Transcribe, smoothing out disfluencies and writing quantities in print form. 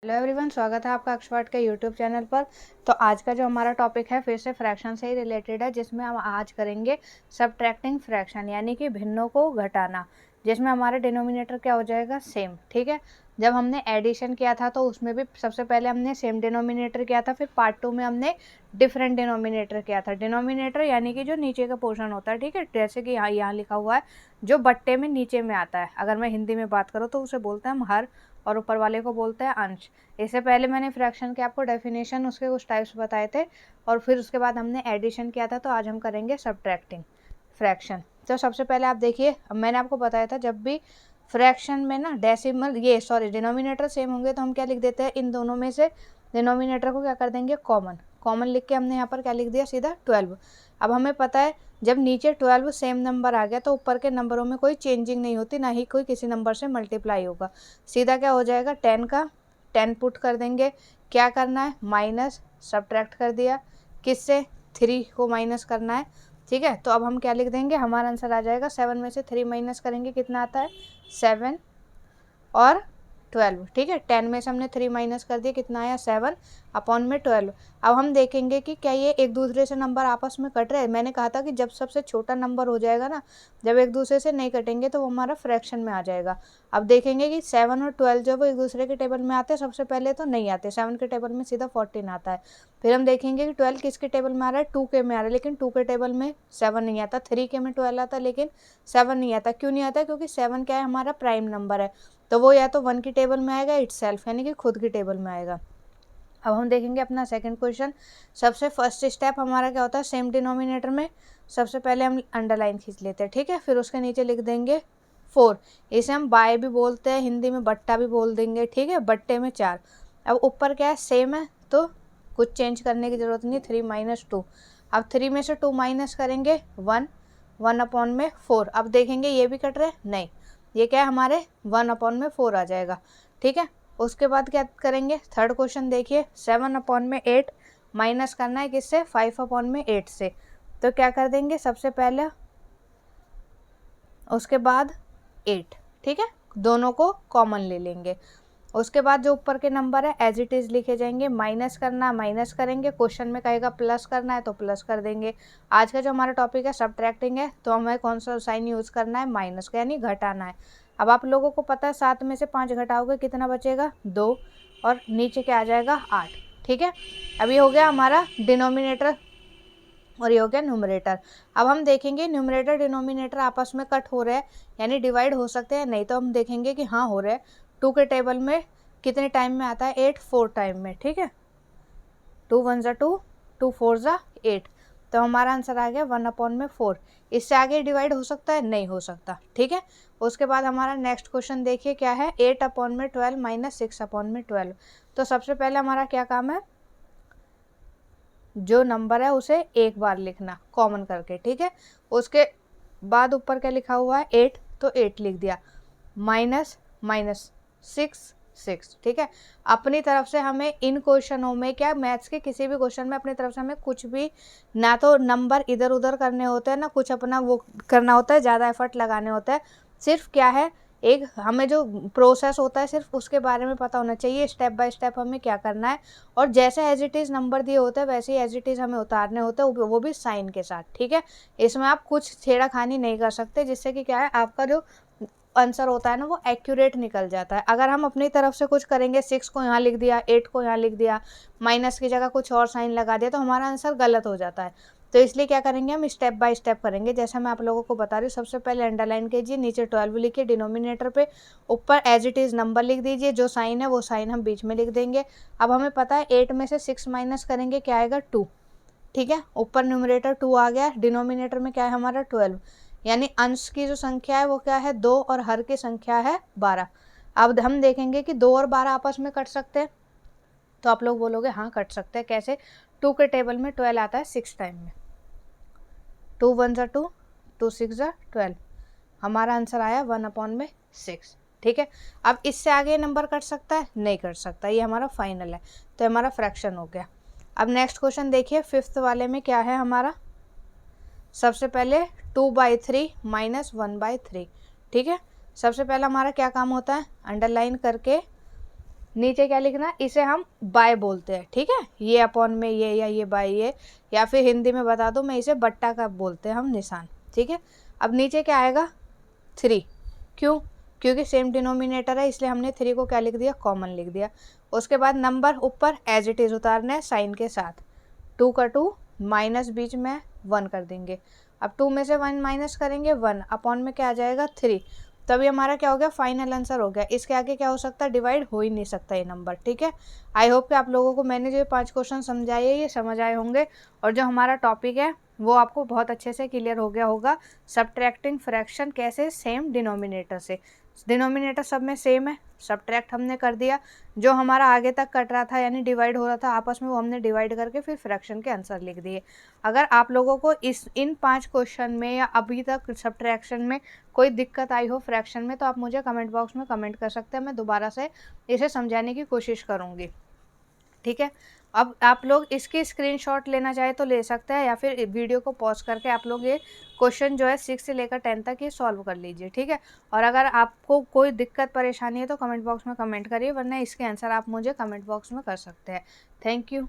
Hello everyone, स्वागत है आपका एक्सपर्ट के यूट्यूब चैनल पर। तो आज का जो हमारा टॉपिक है फिर से फ्रैक्शन से ही रिलेटेड है, जिसमें हम आज करेंगे सबट्रैक्टिंग फ्रैक्शन यानी कि भिन्नों को घटाना, जिसमें हमारा डिनोमिनेटर क्या हो जाएगा, सेम। ठीक है, जब हमने एडिशन किया था तो उसमें भी सबसे पहले हमने सेम डिनोमिनेटर किया था, फिर पार्ट 2 में हमने डिफरेंट डिनोमिनेटर किया था। डिनोमिनेटर यानी कि जो नीचे का पोर्शन होता है, ठीक है, जैसे कि यहाँ लिखा हुआ है जो बट्टे में नीचे में आता है। अगर मैं हिंदी में बात करूँ तो उसे बोलते हैं हम हर, और ऊपर वाले को बोलते हैं अंश। इससे पहले मैंने फ्रैक्शन के आपको डेफिनेशन उसके कुछ टाइप्स बताए थे, और फिर उसके बाद हमने एडिशन किया था। तो आज हम करेंगे सबट्रैक्टिंग फ्रैक्शन। तो सबसे पहले आप देखिए, मैंने आपको बताया था जब भी फ्रैक्शन में ना डेसिमल डिनोमिनेटर सेम होंगे तो हम क्या लिख देते हैं, इन दोनों में से डिनोमिनेटर को क्या कर देंगे, कॉमन। कॉमन लिख के हमने यहाँ पर क्या लिख दिया, सीधा 12। अब हमें पता है जब नीचे 12 सेम नंबर आ गया तो ऊपर के नंबरों में कोई चेंजिंग नहीं होती, ना ही कोई किसी नंबर से मल्टीप्लाई होगा। सीधा क्या हो जाएगा, 10 का 10 पुट कर देंगे। क्या करना है, माइनस, सब्ट्रैक्ट कर दिया। किससे, 3 को माइनस करना है। ठीक है, तो अब हम क्या लिख देंगे, हमारा आंसर आ जाएगा 7 में से 3 माइनस करेंगे कितना आता है, 7 और 12। ठीक है, 10 में से हमने 3 माइनस कर दिया, कितना आया, 7 अपॉन में 12। अब हम देखेंगे कि क्या ये एक दूसरे से नंबर आपस में कट रहे हैं। मैंने कहा था कि जब सबसे छोटा नंबर हो जाएगा ना, जब एक दूसरे से नहीं कटेंगे तो वो हमारा फ्रैक्शन में आ जाएगा। अब देखेंगे कि 7 और 12 जब वो एक दूसरे के टेबल में आते हैं, सबसे पहले तो नहीं आते। 7 के टेबल में सीधा 14 आता है। फिर हम देखेंगे कि 12 किसके टेबल में आ रहा है, 2 के में आ रहा है, लेकिन 2 के टेबल में 7 नहीं आता। 3 के में 12 आता है, लेकिन 7 नहीं आता। क्यों नहीं आता, क्योंकि 7 क्या है, हमारा प्राइम नंबर है, तो वो या तो 1 की टेबल में आएगा इटसेल्फ, यानी कि खुद की टेबल में आएगा। अब हम देखेंगे अपना सेकंड क्वेश्चन। सबसे फर्स्ट स्टेप हमारा क्या होता है, सेम डिनोमिनेटर में सबसे पहले हम अंडरलाइन खींच लेते हैं। ठीक है, फिर उसके नीचे लिख देंगे 4। इसे हम बाय भी बोलते हैं, हिंदी में बट्टा भी बोल देंगे। ठीक है, बट्टे में 4। अब ऊपर क्या है, सेम है तो कुछ चेंज करने की ज़रूरत नहीं, 3 माइनस 2। अब 3 में से 2 माइनस करेंगे 1, 1 अपॉन में 4। अब देखेंगे ये भी कट रहे, नहीं, ये क्या है, हमारे 1 अपॉन में 4 आ जाएगा। ठीक है, उसके बाद क्या करेंगे, थर्ड क्वेश्चन देखिए, 7 अपॉन में 8 माइनस करना है किससे, 5 अपॉन में 8 से। तो क्या कर देंगे, सबसे पहले उसके बाद 8। ठीक है, दोनों को कॉमन ले लेंगे। उसके बाद जो ऊपर के नंबर है एज इट इज़ लिखे जाएंगे। माइनस करना, माइनस करेंगे। क्वेश्चन में कहेगा प्लस करना है तो प्लस कर देंगे। आज का जो हमारा टॉपिक है सबट्रैक्टिंग है, तो हमें कौन सा साइन यूज़ करना है, माइनस का, यानी घटाना है। अब आप लोगों को पता है 7 में से 5 घटाओगे कितना बचेगा, 2, और नीचे क्या आ जाएगा, 8। ठीक है, अब ये हो गया हमारा डिनोमिनेटर और ये हो गया न्यूमरेटर। अब हम देखेंगे न्यूमरेटर डिनोमिनेटर आपस में कट हो रहे हैं, यानी डिवाइड हो सकते हैं, नहीं तो हम देखेंगे कि हाँ हो रहे हैं। 2 के टेबल में कितने टाइम में आता है, 8 4 टाइम में। ठीक है, 2 1 ज़ा 2, 2 4 ज़ा 8। तो हमारा आंसर आ गया 1 अपॉन में 4। इससे आगे डिवाइड हो सकता है, नहीं हो सकता। ठीक है, उसके बाद हमारा नेक्स्ट क्वेश्चन देखिए क्या है, 8 अपॉन में 12 माइनस 6 अपॉन में 12। तो सबसे पहले हमारा क्या काम है, जो नंबर है उसे एक बार लिखना कॉमन करके। ठीक है, उसके बाद ऊपर क्या लिखा हुआ है, 8, तो 8 लिख दिया। Minus minus 6 6। ठीक है, अपनी तरफ से हमें इन क्वेश्चनों में क्या, मैथ्स के किसी भी क्वेश्चन में अपनी तरफ से हमें कुछ भी, ना तो नंबर इधर उधर करने होते हैं, ना कुछ अपना वो करना होता है, ज़्यादा एफर्ट लगाने होते हैं। सिर्फ क्या है, एक हमें जो प्रोसेस होता है सिर्फ उसके बारे में पता होना चाहिए, स्टेप बाय स्टेप हमें क्या करना है, और जैसे एज इट इज़ नंबर दिए होते हैं वैसे ही एज इट इज़ हमें उतारने होते हैं, वो भी साइन के साथ। ठीक है, इसमें आप कुछ छेड़ाखानी नहीं कर सकते, जिससे कि क्या है, आपका जो आंसर होता है ना वो एक्यूरेट निकल जाता है। अगर हम अपनी तरफ से कुछ करेंगे, 6 को यहाँ लिख दिया, 8 को यहाँ लिख दिया, माइनस की जगह कुछ और साइन लगा दिया, तो हमारा आंसर गलत हो जाता है। तो इसलिए क्या करेंगे, हम स्टेप बाय स्टेप करेंगे, जैसे मैं आप लोगों को बता रही हूँ। सबसे पहले अंडरलाइन कीजिए, नीचे 12 लिखिए डिनोमिनेटर पे, ऊपर एज इट इज़ नंबर लिख दीजिए, जो साइन है वो साइन हम बीच में लिख देंगे। अब हमें पता है 8 में से 6 माइनस करेंगे क्या आएगा, 2। ठीक है, ऊपर न्यूमरेटर 2 आ गया, डिनोमिनेटर में क्या है हमारा 12, यानी अंश की जो संख्या है वो क्या है, 2, और हर की संख्या है 12। अब हम देखेंगे कि 2 और 12 आपस में कट सकते हैं, तो आप लोग बोलोगे हाँ कट सकते हैं, कैसे, 2 के टेबल में 12 आता है 6 टाइम में। 2 1 ज़ा 2, 2 6 ज़ा 12। हमारा आंसर आया 1 अपॉन में 6। ठीक है, अब इससे आगे नंबर कट सकता है, नहीं कट सकता, ये हमारा फाइनल है, तो हमारा फ्रैक्शन हो गया। अब नेक्स्ट क्वेश्चन देखिए, 5th वाले में क्या है हमारा, सबसे पहले 2/3 माइनस 1/3। ठीक है, सबसे पहला हमारा क्या काम होता है, अंडरलाइन करके नीचे क्या लिखना है, इसे हम बाय बोलते हैं, ठीक है, ये अपॉन में ये, या ये बाय ये, या फिर हिंदी में बता दूं मैं, इसे बट्टा का बोलते हैं हम निशान, ठीक है। अब नीचे क्या आएगा 3, क्यों, क्योंकि सेम डिनोमिनेटर है इसलिए हमने 3 को क्या लिख दिया, कॉमन लिख दिया। उसके बाद नंबर ऊपर एज इट इज़ उतारना है साइन के साथ, 2 का 2 माइनस बीच में 1 कर देंगे। अब 2 में से 1 माइनस करेंगे 1, अपॉन में क्या आ जाएगा 3, तभी हमारा क्या हो गया, फाइनल आंसर हो गया। इसके आगे क्या हो सकता है, डिवाइड हो ही नहीं सकता ये नंबर, ठीक है। आई होप कि आप लोगों को मैंने जो 5 क्वेश्चन समझाए ये समझ आए होंगे, और जो हमारा टॉपिक है वो आपको बहुत अच्छे से क्लियर हो गया होगा। सब्ट्रैक्टिंग फ्रैक्शन कैसे, सेम डिनोमिनेटर से, डिनोमिनेटर सब में सेम है, सब्ट्रैक्ट हमने कर दिया, जो हमारा आगे तक कट रहा था यानी डिवाइड हो रहा था आपस में, वो हमने डिवाइड करके फिर फ्रैक्शन के आंसर लिख दिए। अगर आप लोगों को इन 5 क्वेश्चन में या अभी तक सब्ट्रैक्शन में कोई दिक्कत आई हो फ्रैक्शन में, तो आप मुझे कमेंट बॉक्स में कमेंट कर सकते हैं, मैं दोबारा से इसे समझाने की कोशिश करूँगी, ठीक है। अब आप लोग इसकी स्क्रीनशॉट लेना चाहे तो ले सकते हैं, या फिर वीडियो को पॉज करके आप लोग ये क्वेश्चन जो है 6 से लेकर 10 तक ये सॉल्व कर लीजिए, ठीक है। और अगर आपको कोई दिक्कत परेशानी है तो कमेंट बॉक्स में कमेंट करिए, वरना इसके आंसर आप मुझे कमेंट बॉक्स में कर सकते हैं। Thank you.